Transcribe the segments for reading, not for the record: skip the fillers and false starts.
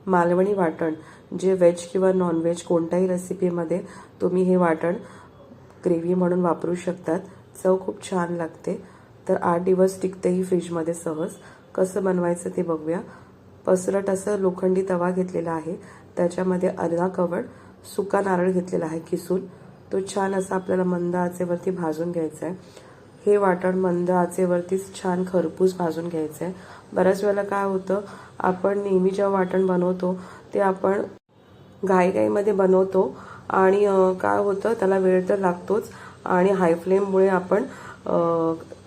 मालवणी वाटण, जे व्हेज किंवा नॉनव्हेज कोणत्याही रेसिपीमध्ये तुम्ही हे वाटण ग्रेव्ही म्हणून वापरू शकतात. चव खूप छान लागते. तर 8 दिवस टिकतेही फ्रीजमध्ये सहज. कसं बनवायचं ते बघूया. पसरट असं लोखंडी तवा घेतलेला आहे. त्याच्यामध्ये अर्धा कवळ सुका नारळ घेतलेला आहे किसून. तो छान असा आपल्याला मंद आचेवरती भाजून घ्यायचा आहे. हे वाटण मंद आचेवरतीच छान खरपूस भाजून घ्यायचं आहे. बऱ्याच वेळेला काय होतं, आपण नेहमी जेव्हा वाटण बनवतो ते आपण घाईघाईमध्ये बनवतो आणि काय होतं, त्याला वेळ तर लागतोच आणि हाय फ्लेममुळे आपण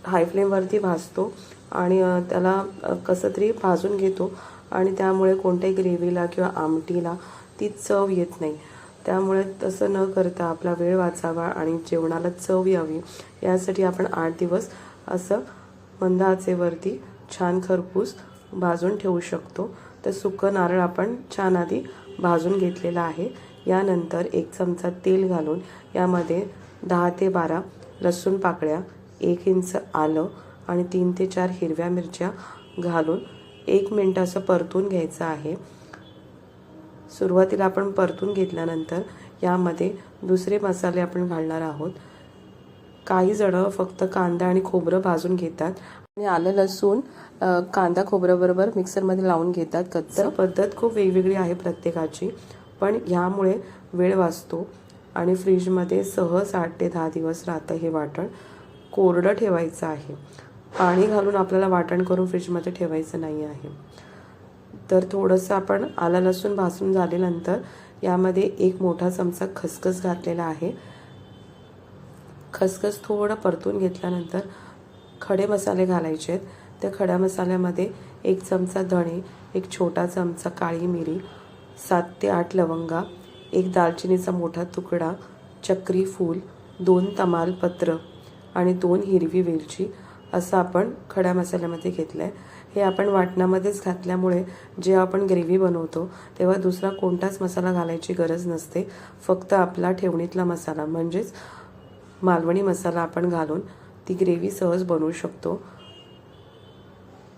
हाय फ्लेमवरती भाजतो आणि त्याला कसं तरी भाजून घेतो आणि त्यामुळे कोणत्याही ग्रेव्हीला किंवा आमटीला ती चव येत नाही. त्यामुळे तसं न करता आपला वेळ वाचावा आणि जेवणाला चव यावी यासाठी आपण 8 दिवस असं मंद आचेवरती छान खरपूस भाजून ठेवू शकतो. तर सुकं नारळ आपण छान आधी भाजून घेतलेला आहे. यानंतर 1 चमचा तेल घालून यामध्ये 10 ते 12 लसूण पाकळ्या, 1 इंच आलं आणि 3 ते 4 हिरव्या मिरच्या घालून 1 मिनिट असं परतून घ्यायचं आहे. सुरुवातीला आपण परतून घेतल्यानंतर यामध्ये दुसरे मसाले आपण घालणार आहोत. काही जण फक्त कांदा आणि खोबरं भाजून घेतात आणि आलं लसूण कांदा खोबऱ्याबरोबर मिक्सरमध्ये लावून घेतात. कच्चं पद्धत खूप वेगवेगळी आहे प्रत्येकाची, पण ह्यामुळे वेळ वाचतो आणि फ्रीजमध्ये सहज 8 ते 10 दिवस राहतं. हे वाटण कोरडं ठेवायचं आहे. पाणी घालून आपल्याला वाटण करून फ्रीजमध्ये ठेवायचं नाही आहे. तर थोडंसं आपण आलं लसूण भाजून झाल्यानंतर यामध्ये 1 मोठा चमचा खसखस घातलेला आहे. खसखस थोडं परतून घेतल्यानंतर खडे मसाले घालायचे आहेत. त्या खड्या मसाल्यामध्ये 1 चमचा धणे, 1 छोटा चमचा काळी मिरी, 7 ते 8 लवंगा, 1 दालचिनीचा मोठा तुकडा, चक्री फूल, 2 तमालपत्र आणि 2 हिरवी वेलची असं आपण खड्या मसाल्यामध्ये घेतलं आहे. हे आपण वाटणामध्येच घातल्यामुळे जे आपण ग्रेव्ही बनवतो तेव्हा दुसरा कोणताच मसाला घालायची गरज नसते. फक्त आपला ठेवणीतला मसाला म्हणजेच मालवणी मसाला आपण घालून ती ग्रेव्ही सहज बनवू शकतो.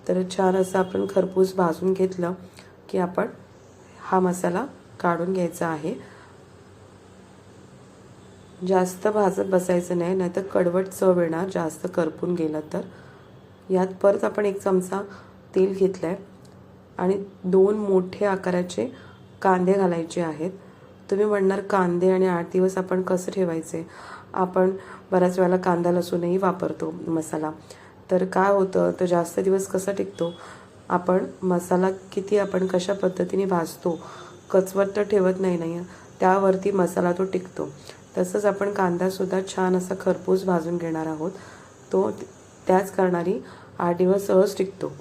तर छान असं आपण खरपूस भाजून घेतलं की आपण हा मसाला काढून घ्यायचा आहे. जास्त भाजत बसायचं नाही, नाहीतर कडवट चव येणार जास्त करपून गेलं तर. यात परत आपण 1 चमचा तेल घेतलं आहे आणि 2 मोठे आकाराचे कांदे घालायचे आहेत. तुम्ही म्हणणार कांदे आणि 8 दिवस आपण कसं ठेवायचे? आपण बऱ्याच वेळेला कांदा लसूणही वापरतो मसाला. तर काय होतं, तर जास्त दिवस कसा टिकतो? आपण मसाला किती आपण कशा पद्धतीने भाजतो, कचवट तर ठेवत नाही त्यावरती मसाला तो टिकतो. तसंच आपण कांदासुद्धा छान असा खरपूस भाजून घेणार आहोत. तो त्याच कारणाने 8 दिवस सहज टिकतो.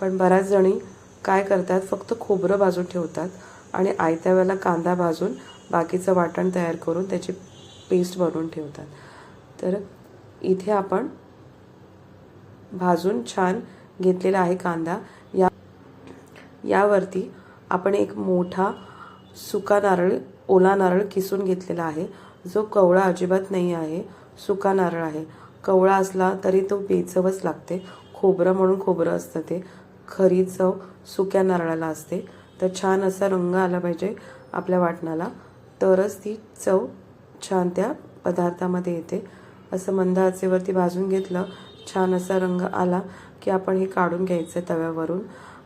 पण बऱ्याच जणी काय करतात, फक्त खोबरं भाजून ठेवतात आणि आयत्या वेळेला कांदा भाजून बाकीचं वाटण तयार करून त्याची पेस्ट बनवून ठेवतात. तर इथे आपण भाजून छान घेतलेला आहे कांदा. यावरती आपण 1 मोठा सुका नारळ, ओला नारळ किसून घेतलेला आहे. जो कवळा अजिबात नाही आहे, सुका नारळ आहे. कवळा असला तरी तो बेचवच लागते. खोबरं म्हणून खोबरं असतं ते. खरी चव सुक्या नारळाला असते. तर छान असा रंग आला पाहिजे आपल्या वाटणाला, तरच ती चव छान त्या पदार्थामध्ये येते. असं मंद आचेवरती भाजून घेतलं, छान असा रंग आला की आपण हे काढून घ्यायचं तव्यावरून.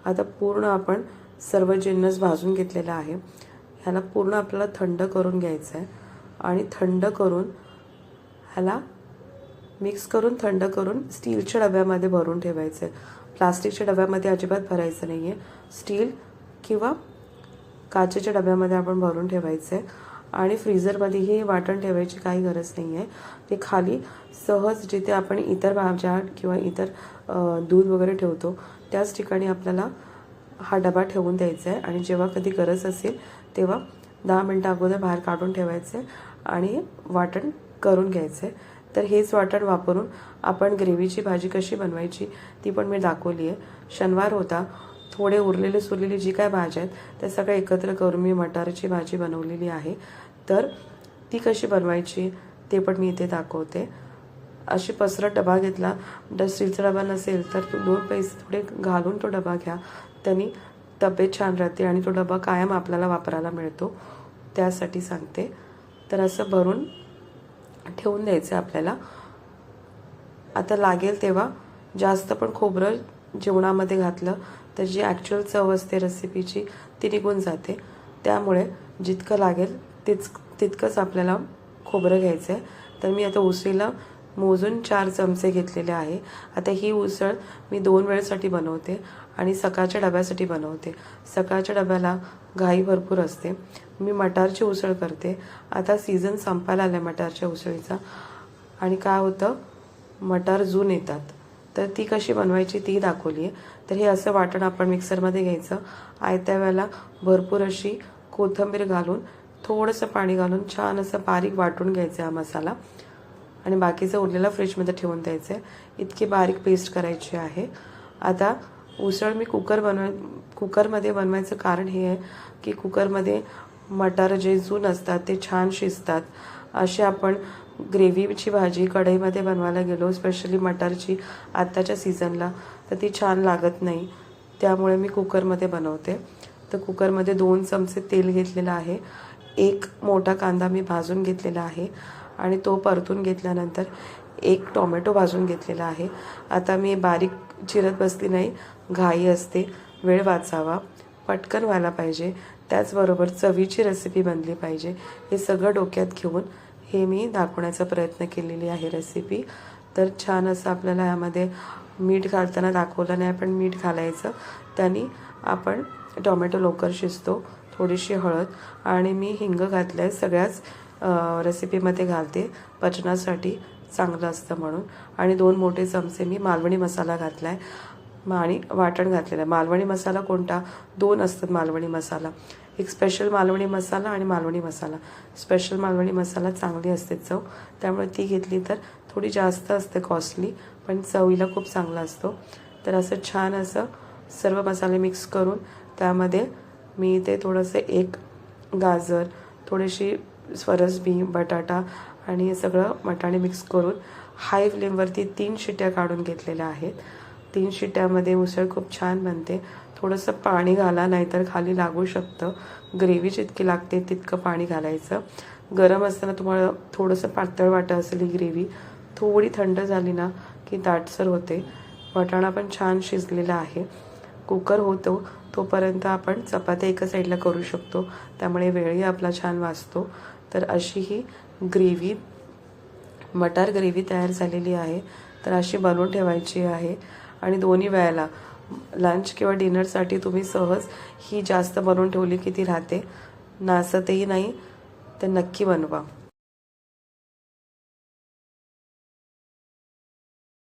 आता पूर्ण आपण सर्व जिन्नस भाजून घेतलेला आहे. ह्याला पूर्ण आपल्याला थंड करून घ्यायचं आहे आणि थंड करून ह्याला मिक्स करून थंड करून स्टीलच्या डब्यामध्ये भरून ठेवायचं आहे. प्लास्टिकच्या डब्यामध्ये अजिबात भरायचं नाही आहे. स्टील किंवा काचेच्या डब्यामध्ये आपण भरून ठेवायचं आहे आणि फ्रीझरमध्येही वाटण ठेवायची काही गरज नाही आहे. ते खाली सहज जिथे आपण इतर भाज्या किंवा इतर दूध वगैरे ठेवतो त्याच ठिकाणी आपल्याला हा डबा ठेवून द्यायचा आहे आणि जेव्हा कधी गरज असेल तेव्हा 10 मिनिटं अगोदर बाहेर काढून ठेवायचं आहे आणि वाटण करून घ्यायचं आहे. तर हेच वाटण वापरून आपण ग्रेव्हीची भाजी कशी बनवायची ती पण मी दाखवली आहे. शनिवार होता, थोडे सुरलेली जी काय भाज्या आहेत त्या सगळ्या एकत्र करून मी मटारची भाजी बनवलेली आहे. तर ती कशी बनवायची ते पण मी इथे दाखवते. अशी पसरट डबा घेतला. स्टीलचा डबा नसेल तर 2 पैसे थोडे घालून तो डबा घ्या. त्यांनी तब्येत छान राहते आणि तो डबा कायम आपल्याला वापरायला मिळतो, त्यासाठी सांगते. तर असं भरून ठेवून द्यायचं आपल्याला. आता लागेल तेव्हा जास्त पण खोबरं जेवणामध्ये घातलं तर जी ॲक्च्युअल चव असते रेसिपीची ती निघून जाते. त्यामुळे जितकं लागेल तितकंच आपल्याला खोबरं घ्यायचं आहे. तर मी आता उसळीला मोजून 4 चमचे घेतलेले आहे. आता ही उसळ मी 2 वेळेसाठी बनवते आणि सकाळच्या डब्यासाठी बनवते. सकाळच्या डब्याला घाई भरपूर असते. मी मटारची उसळ करते. आता सीझन संपायला आला मटारच्या उसळीचा आणि काय होतं, मटार जून येतात. तर ती कशी बनवायची ती दाखवली आहे. तर हे असं वाटण आपण मिक्सरमध्ये घ्यायचं. आयत्या वेळेला भरपूर अशी कोथिंबीर घालून थोडंसं पाणी घालून छान असं बारीक वाटून घ्यायचं हा मसाला आणि बाकीचं उरलेलं फ्रीजमध्ये ठेवून द्यायचं आहे. इतकी बारीक पेस्ट करायची आहे. आता उसळ मी कुकरमध्ये बनवायचं कारण हे आहे की कुकरमध्ये मटार जे जून असतात ते छान शिजतात. असे आपण ग्रेव्हीची भाजी कढईमध्ये बनवायला गेलो स्पेशली मटारची आत्ताच्या सीझनला तर ती छान लागत नाही. त्यामुळे मी कुकरमध्ये बनवते. तर कुकरमध्ये 2 चमचे तेल घेतलेलं आहे. 1 मोठा कांदा मी भाजून घेतलेला आहे आणि तो परतून घेतल्यानंतर 1 टोमॅटो भाजून घेतलेला आहे. आता मी बारीक चिरत बसली नाही, घाई असते, वेळ वाचावा, पटकन व्हायला पाहिजे, त्याचबरोबर चवीची रेसिपी बनली पाहिजे, हे सगळं डोक्यात घेऊन हे मी दाखवण्याचा प्रयत्न केलेली आहे रेसिपी. तर छान असं आपल्याला यामध्ये मीठ घालताना दाखवलं नाही पण मीठ घालायचं, त्याने आपण टोमॅटो लवकर शिजतो. थोडीशी हळद आणि मी हिंग घातलं आहे, सगळ्याच रेसिपीमध्ये घालते, पचनासाठी चांगलं असतं म्हणून. आणि 2 मोठे चमचे मी मालवणी मसाला घातला आहे आणि वाटण घातलेलं आहे. मालवणी मसाला कोणता, 2 असतात मालवणी मसाला, एक स्पेशल मालवणी मसाला आणि मालवणी मसाला. स्पेशल मालवणी मसाला चांगली असते चव, त्यामुळे ती घेतली तर थोडी जास्त असते कॉस्टली पण चवीला खूप चांगला असतो. तर असं छान असं सर्व मसाले मिक्स करून त्यामध्ये मी ते थोडंसं 1 गाजर, थोडीशी फरसबी, बटाटा आणि हे सगळं मटाणे मिक्स करून हाय फ्लेमवरती 3 शिट्ट्या काढून घेतलेल्या आहेत. 3 शिट्ट्यामध्ये उसळ खूप छान बनते. थोडंसं पाणी घाला नाहीतर खाली लागू शकतं. ग्रेव्ही जितकी लागते तितकं पाणी घालायचं. गरम असताना तुम्हाला थोडंसं पातळ वाटत असेल ही ग्रेव्ही, थोडी थंड झाली ना की दाटसर होते. वाटाणा पण छान शिजलेला आहे. कुकर होतो तोपर्यंत आपण चपात्या एका साईडला करू शकतो, त्यामुळे वेळही आपला छान वाचतो. तर अशी ही ग्रेव्ही, मटार ग्रेव्ही तयार झालेली आहे. तर अशी बनवून ठेवायची आहे आणि दोन्ही वेळेला लंच किंवा डिनरसाठी तुम्ही सहज ही जास्त बनवून ठेवली की ती राहते, नासतही नाही. तर नक्की बनवा.